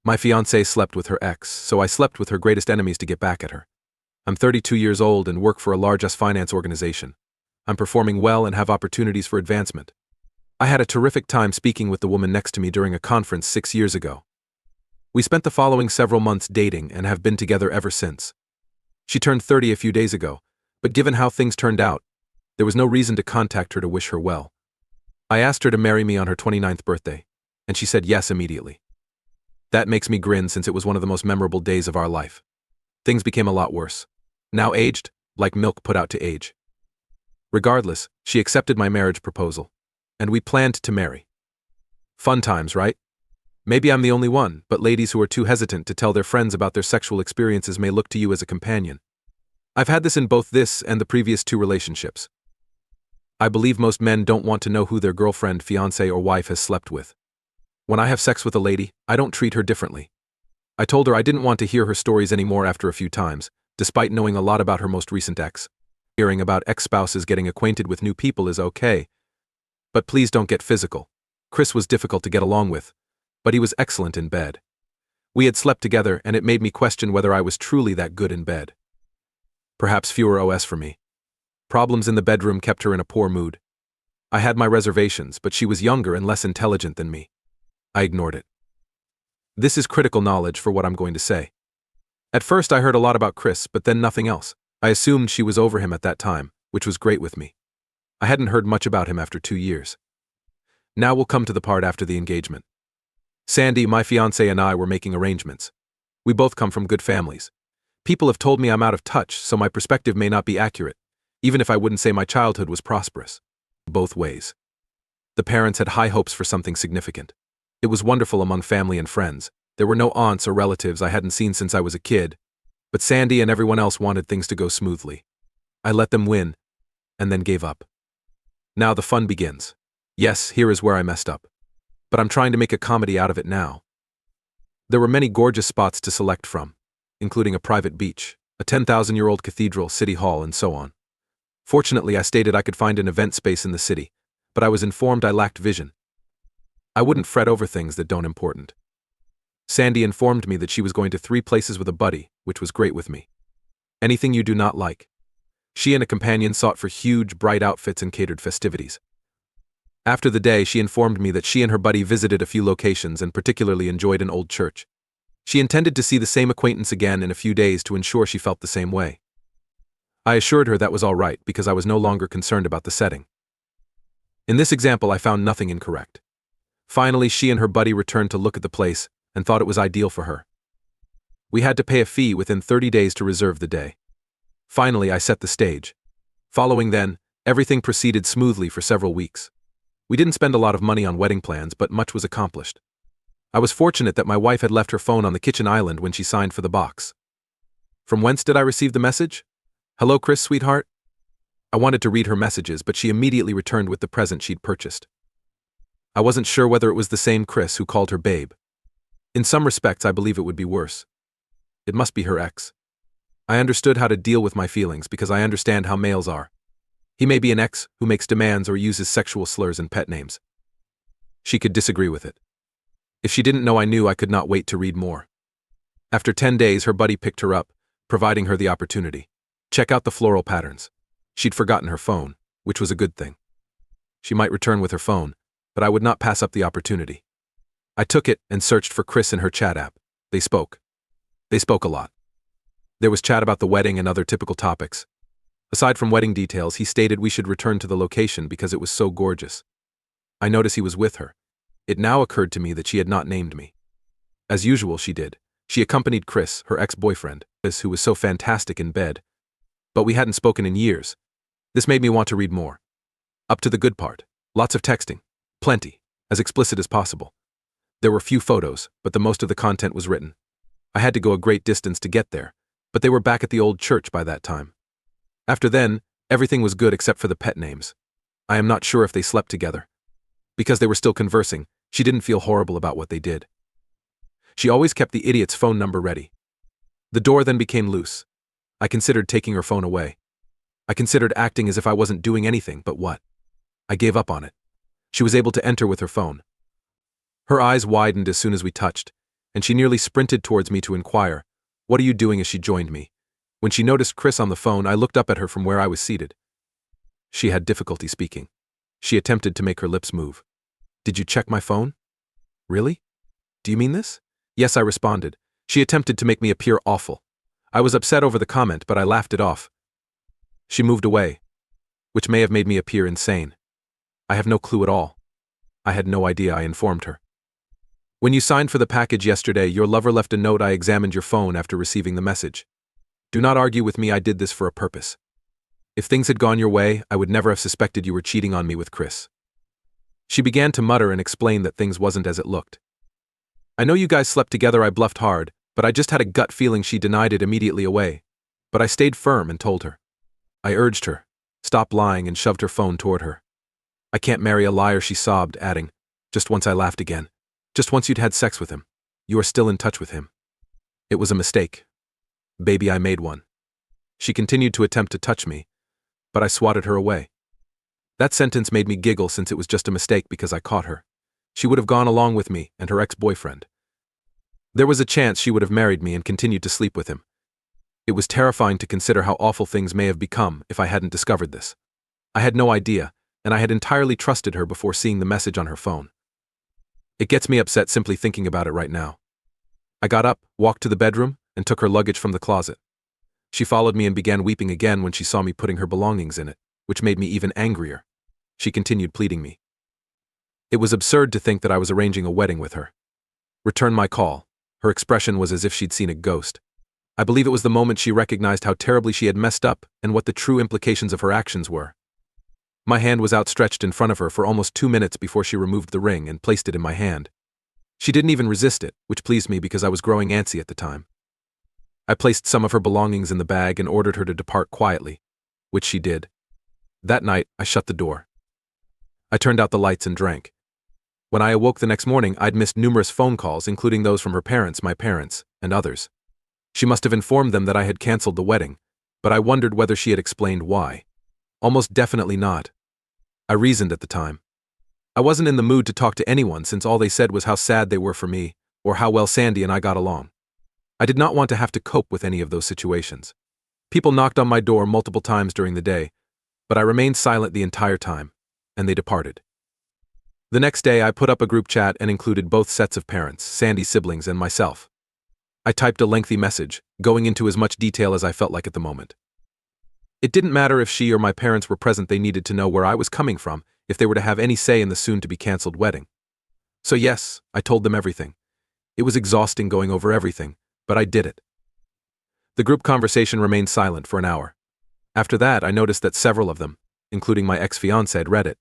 My fiancée slept with her ex, so I slept with her greatest enemies to get back at her. I'm 32 years old and work for a large finance organization. I'm performing well and have opportunities for advancement. I had a terrific time speaking with the woman next to me during a conference 6 years ago. We spent the following several months dating and have been together ever since. She turned 30 a few days ago, but given how things turned out, there was no reason to contact her to wish her well. I asked her to marry me on her 29th birthday, and she said yes immediately. That makes me grin since it was one of the most memorable days of our life. Things became a lot worse. Now aged, like milk put out to age. Regardless, she accepted my marriage proposal, and we planned to marry. Fun times, right? Maybe I'm the only one, but ladies who are too hesitant to tell their friends about their sexual experiences may look to you as a companion. I've had this in both this and the previous 2 relationships. I believe most men don't want to know who their girlfriend, fiancé, or wife has slept with. When I have sex with a lady, I don't treat her differently. I told her I didn't want to hear her stories anymore after a few times, despite knowing a lot about her most recent ex. Hearing about ex-spouses getting acquainted with new people is okay. But please don't get physical. Chris was difficult to get along with, but he was excellent in bed. We had slept together and it made me question whether I was truly that good in bed. Perhaps fewer OS for me. Problems in the bedroom kept her in a poor mood. I had my reservations, but she was younger and less intelligent than me. I ignored it. This is critical knowledge for what I'm going to say. At first I heard a lot about Chris, but then nothing else. I assumed she was over him at that time, which was great with me. I hadn't heard much about him after 2 years. Now we'll come to the part after the engagement. Sandy, my fiancée, and I were making arrangements. We both come from good families. People have told me I'm out of touch, so my perspective may not be accurate, even if I wouldn't say my childhood was prosperous. Both ways. The parents had high hopes for something significant. It was wonderful among family and friends. There were no aunts or relatives I hadn't seen since I was a kid, but Sandy and everyone else wanted things to go smoothly. I let them win, and then gave up. Now the fun begins. Yes, here is where I messed up. But I'm trying to make a comedy out of it now. There were many gorgeous spots to select from, including a private beach, a 10,000-year-old cathedral, city hall, and so on. Fortunately, I stated I could find an event space in the city, but I was informed I lacked vision. I wouldn't fret over things that don't important. Sandy informed me that she was going to 3 places with a buddy, which was great with me. Anything you do not like. She and a companion sought for huge, bright outfits and catered festivities. After the day, she informed me that she and her buddy visited a few locations and particularly enjoyed an old church. She intended to see the same acquaintance again in a few days to ensure she felt the same way. I assured her that was all right because I was no longer concerned about the setting. In this example, I found nothing incorrect. Finally, she and her buddy returned to look at the place and thought it was ideal for her. We had to pay a fee within 30 days to reserve the day. Finally, I set the stage. Following then, everything proceeded smoothly for several weeks. We didn't spend a lot of money on wedding plans, but much was accomplished. I was fortunate that my wife had left her phone on the kitchen island when she signed for the box. From whence did I receive the message? Hello, Chris, sweetheart. I wanted to read her messages, but she immediately returned with the present she'd purchased. I wasn't sure whether it was the same Chris who called her babe. In some respects, I believe it would be worse. It must be her ex. I understood how to deal with my feelings because I understand how males are. He may be an ex who makes demands or uses sexual slurs and pet names. She could disagree with it. If she didn't know I knew, I could not wait to read more. After 10 days, her buddy picked her up, providing her the opportunity. Check out the floral patterns. She'd forgotten her phone, which was a good thing. She might return with her phone, but I would not pass up the opportunity. I took it and searched for Chris in her chat app. They spoke. They spoke a lot. There was chat about the wedding and other typical topics. Aside from wedding details, he stated we should return to the location because it was so gorgeous. I noticed he was with her. It now occurred to me that she had not named me. As usual, she did. She accompanied Chris, her ex-boyfriend, who was so fantastic in bed. But we hadn't spoken in years. This made me want to read more. Up to the good part. Lots of texting. Plenty. As explicit as possible. There were few photos, but the most of the content was written. I had to go a great distance to get there, but they were back at the old church by that time. After then, everything was good except for the pet names. I am not sure if they slept together. Because they were still conversing, she didn't feel horrible about what they did. She always kept the idiot's phone number ready. The door then became loose. I considered taking her phone away. I considered acting as if I wasn't doing anything, but what? I gave up on it. She was able to enter with her phone. Her eyes widened as soon as we touched, and she nearly sprinted towards me to inquire, "What are you doing?" as she joined me. When she noticed Chris on the phone, I looked up at her from where I was seated. She had difficulty speaking. She attempted to make her lips move. "Did you check my phone?" "Really? Do you mean this?" "Yes," I responded. She attempted to make me appear awful. I was upset over the comment, but I laughed it off. She moved away, which may have made me appear insane. I have no clue at all. I had no idea, I informed her. "When you signed for the package yesterday, your lover left a note. I examined your phone after receiving the message. Do not argue with me, I did this for a purpose. If things had gone your way, I would never have suspected you were cheating on me with Chris." She began to mutter and explain that things wasn't as it looked. "I know you guys slept together," I bluffed hard, but I just had a gut feeling. She denied it immediately away. But I stayed firm and told her. I urged her, "Stop lying," and shoved her phone toward her. "I can't marry a liar," she sobbed, adding, "Just once." I laughed again. "Just once you'd had sex with him. You are still in touch with him." "It was a mistake. Baby, I made one." She continued to attempt to touch me, but I swatted her away. That sentence made me giggle since it was just a mistake because I caught her. She would have gone along with me and her ex-boyfriend. There was a chance she would have married me and continued to sleep with him. It was terrifying to consider how awful things may have become if I hadn't discovered this. I had no idea, and I had entirely trusted her before seeing the message on her phone. It gets me upset simply thinking about it right now. I got up, walked to the bedroom, and took her luggage from the closet. She followed me and began weeping again when she saw me putting her belongings in it, which made me even angrier. She continued pleading me. It was absurd to think that I was arranging a wedding with her. "Return my call." Her expression was as if she'd seen a ghost. I believe it was the moment she recognized how terribly she had messed up and what the true implications of her actions were. My hand was outstretched in front of her for almost 2 minutes before she removed the ring and placed it in my hand. She didn't even resist it, which pleased me because I was growing antsy at the time. I placed some of her belongings in the bag and ordered her to depart quietly, which she did. That night, I shut the door. I turned out the lights and drank. When I awoke the next morning, I'd missed numerous phone calls, including those from her parents, my parents, and others. She must have informed them that I had canceled the wedding, but I wondered whether she had explained why. Almost definitely not. I reasoned at the time. I wasn't in the mood to talk to anyone since all they said was how sad they were for me, or how well Sandy and I got along. I did not want to have to cope with any of those situations. People knocked on my door multiple times during the day, but I remained silent the entire time, and they departed. The next day, I put up a group chat and included both sets of parents, Sandy's siblings, and myself. I typed a lengthy message, going into as much detail as I felt like at the moment. It didn't matter if she or my parents were present, they needed to know where I was coming from if they were to have any say in the soon-to-be-cancelled wedding. So yes, I told them everything. It was exhausting going over everything, but I did it. The group conversation remained silent for an hour. After that, I noticed that several of them, including my ex-fiancé, had read it.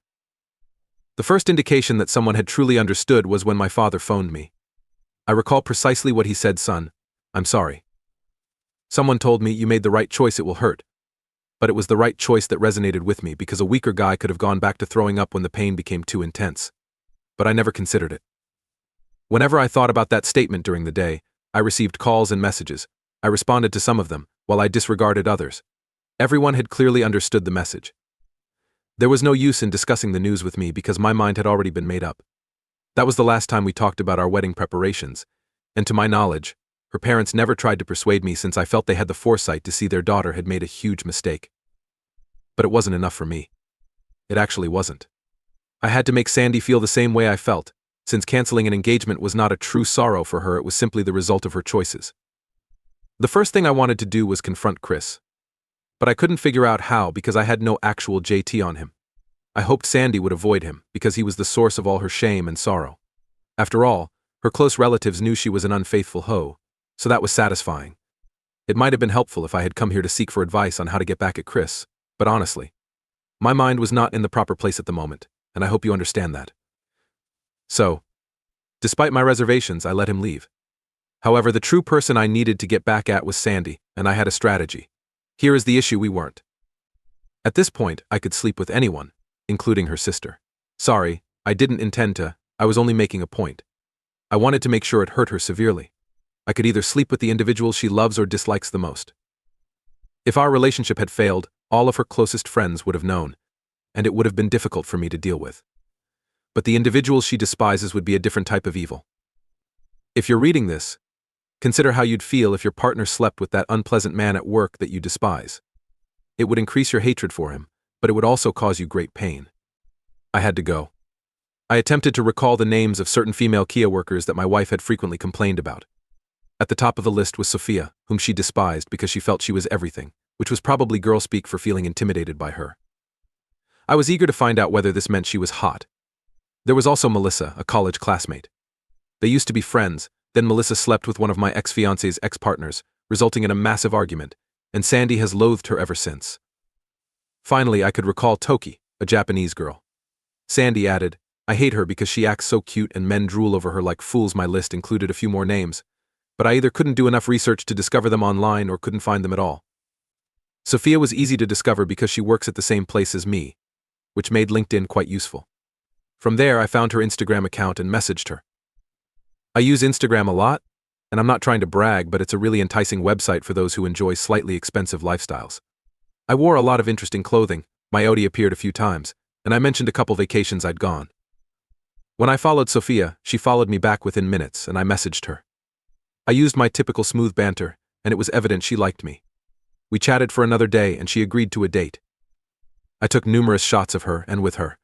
The first indication that someone had truly understood was when my father phoned me. I recall precisely what he said. "Son, I'm sorry. Someone told me you made the right choice, it will hurt. But it was the right choice that resonated with me because a weaker guy could have gone back to throwing up when the pain became too intense. But I never considered it." Whenever I thought about that statement during the day, I received calls and messages. I responded to some of them, while I disregarded others. Everyone had clearly understood the message. There was no use in discussing the news with me because my mind had already been made up. That was the last time we talked about our wedding preparations, and to my knowledge, her parents never tried to persuade me since I felt they had the foresight to see their daughter had made a huge mistake. But it wasn't enough for me. It actually wasn't. I had to make Sandy feel the same way I felt, since canceling an engagement was not a true sorrow for her, it was simply the result of her choices. The first thing I wanted to do was confront Chris. But I couldn't figure out how because I had no actual JT on him. I hoped Sandy would avoid him because he was the source of all her shame and sorrow. After all, her close relatives knew she was an unfaithful hoe, so that was satisfying. It might have been helpful if I had come here to seek for advice on how to get back at Chris, but honestly, my mind was not in the proper place at the moment, and I hope you understand that. So, despite my reservations, I let him leave. However, the true person I needed to get back at was Sandy, and I had a strategy. Here is the issue: we weren't. At this point, I could sleep with anyone, including her sister. Sorry, I didn't intend to, I was only making a point. I wanted to make sure it hurt her severely. I could either sleep with the individual she loves or dislikes the most. If our relationship had failed, all of her closest friends would have known, and it would have been difficult for me to deal with. But the individual she despises would be a different type of evil. If you're reading this, consider how you'd feel if your partner slept with that unpleasant man at work that you despise. It would increase your hatred for him, but it would also cause you great pain. I had to go. I attempted to recall the names of certain female Kia workers that my wife had frequently complained about. At the top of the list was Sophia, whom she despised because she felt she was everything, which was probably girl speak for feeling intimidated by her. I was eager to find out whether this meant she was hot. There was also Melissa, a college classmate. They used to be friends, then Melissa slept with one of my ex-fiance's ex-partners, resulting in a massive argument, and Sandy has loathed her ever since. Finally, I could recall Toki, a Japanese girl. Sandy added, I hate her because she acts so cute and men drool over her like fools. My list included a few more names, but I either couldn't do enough research to discover them online or couldn't find them at all. Sophia was easy to discover because she works at the same place as me, which made LinkedIn quite useful. From there, I found her Instagram account and messaged her. I use Instagram a lot, and I'm not trying to brag, but it's a really enticing website for those who enjoy slightly expensive lifestyles. I wore a lot of interesting clothing, my Audi appeared a few times, and I mentioned a couple vacations I'd gone. When I followed Sophia, she followed me back within minutes, and I messaged her. I used my typical smooth banter, and it was evident she liked me. We chatted for another day, and she agreed to a date. I took numerous shots of her and with her,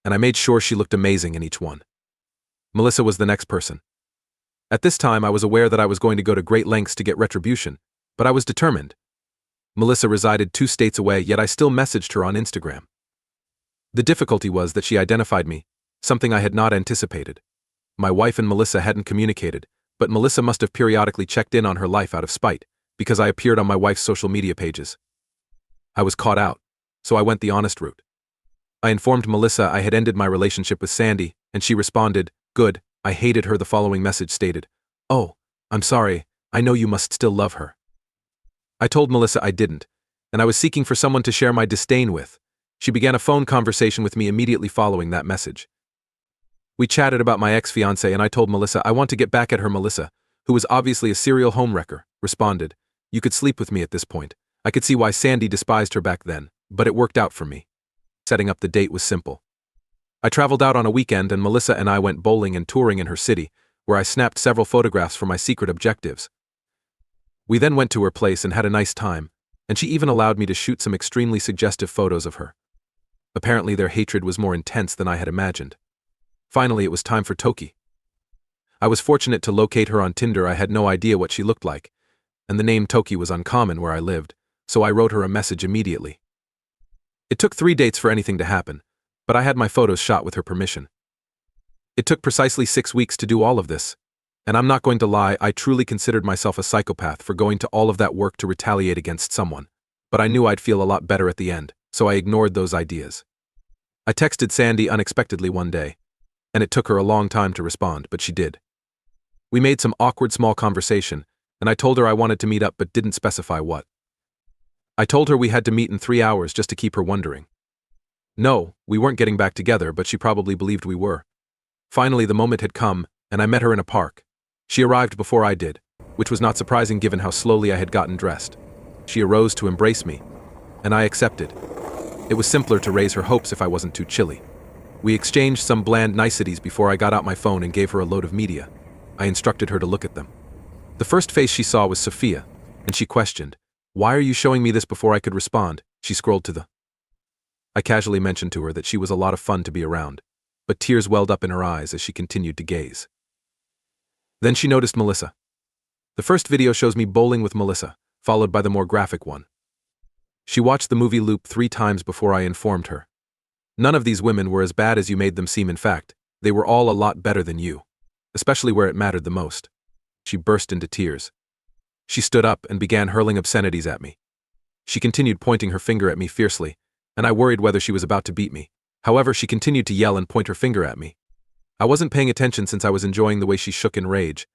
and I made sure she looked amazing in each one. Melissa was the next person. At this time, I was aware that I was going to go to great lengths to get retribution, but I was determined. Melissa resided 2 states away, yet I still messaged her on Instagram. The difficulty was that she identified me, something I had not anticipated. My wife and Melissa hadn't communicated, but Melissa must have periodically checked in on her life out of spite, because I appeared on my wife's social media pages. I was caught out, so I went the honest route. I informed Melissa I had ended my relationship with Sandy, and she responded, "Good, I hated her." The following message stated, "Oh, I'm sorry, I know you must still love her." I told Melissa I didn't, and I was seeking for someone to share my disdain with. She began a phone conversation with me immediately following that message. We chatted about my ex-fiancé, and I told Melissa I want to get back at her. Melissa, who was obviously a serial homewrecker, responded, "You could sleep with me at this point." I could see why Sandy despised her back then, but it worked out for me. Setting up the date was simple. I traveled out on a weekend, and Melissa and I went bowling and touring in her city, where I snapped several photographs for my secret objectives. We then went to her place and had a nice time, and she even allowed me to shoot some extremely suggestive photos of her. Apparently their hatred was more intense than I had imagined. Finally, it was time for Toki. I was fortunate to locate her on Tinder. I had no idea what she looked like, and the name Toki was uncommon where I lived, so I wrote her a message immediately. It took 3 dates for anything to happen, but I had my photos shot with her permission. It took precisely 6 weeks to do all of this, and I'm not going to lie, I truly considered myself a psychopath for going to all of that work to retaliate against someone, but I knew I'd feel a lot better at the end, so I ignored those ideas. I texted Sandy unexpectedly one day, and it took her a long time to respond, but she did. We made some awkward small conversation, and I told her I wanted to meet up but didn't specify what. I told her we had to meet in 3 hours just to keep her wondering. No, we weren't getting back together, but she probably believed we were. Finally, the moment had come, and I met her in a park. She arrived before I did, which was not surprising given how slowly I had gotten dressed. She arose to embrace me, and I accepted. It was simpler to raise her hopes if I wasn't too chilly. We exchanged some bland niceties before I got out my phone and gave her a load of media. I instructed her to look at them. The first face she saw was Sophia, and she questioned, "Why are you showing me this?" Before I could respond, she scrolled to the... I casually mentioned to her that she was a lot of fun to be around, but tears welled up in her eyes as she continued to gaze. Then she noticed Melissa. The first video shows me bowling with Melissa, followed by the more graphic one. She watched the movie loop 3 times before I informed her. None of these women were as bad as you made them seem. In fact, they were all a lot better than you, especially where it mattered the most. She burst into tears. She stood up and began hurling obscenities at me. She continued pointing her finger at me fiercely, and I worried whether she was about to beat me. However, she continued to yell and point her finger at me. I wasn't paying attention since I was enjoying the way she shook in rage.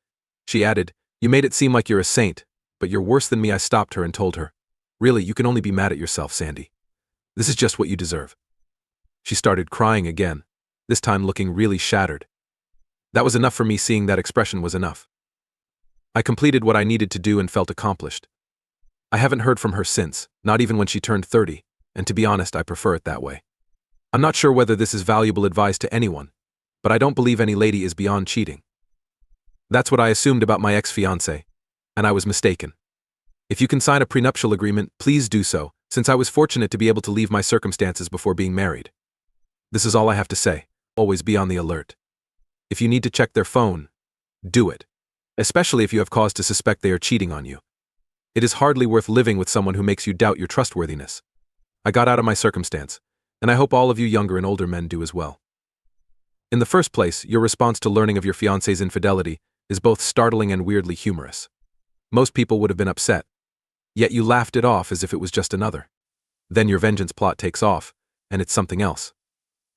She added, "You made it seem like you're a saint, but you're worse than me." I stopped her and told her, "Really, you can only be mad at yourself, Sandy. This is just what you deserve." She started crying again, this time looking really shattered. That was enough for me. Seeing that expression was enough. I completed what I needed to do and felt accomplished. I haven't heard from her since, not even when she turned 30, and to be honest, I prefer it that way. I'm not sure whether this is valuable advice to anyone, but I don't believe any lady is beyond cheating. That's what I assumed about my ex-fiancé, and I was mistaken. If you can sign a prenuptial agreement, please do so, since I was fortunate to be able to leave my circumstances before being married. This is all I have to say. Always be on the alert. If you need to check their phone, do it, especially if you have cause to suspect they are cheating on you. It is hardly worth living with someone who makes you doubt your trustworthiness. I got out of my circumstance, and I hope all of you younger and older men do as well. In the first place, your response to learning of your fiancé's infidelity is both startling and weirdly humorous. Most people would have been upset, yet you laughed it off as if it was just another. Then your vengeance plot takes off, and it's something else.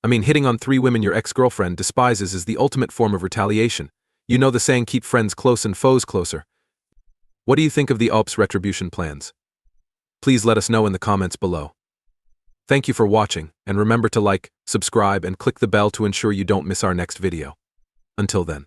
I mean, hitting on 3 women your ex-girlfriend despises is the ultimate form of retaliation. You know the saying, keep friends close and foes closer. What do you think of the AITA's retribution plans? Please let us know in the comments below. Thank you for watching, and remember to like, subscribe, and click the bell to ensure you don't miss our next video. Until then.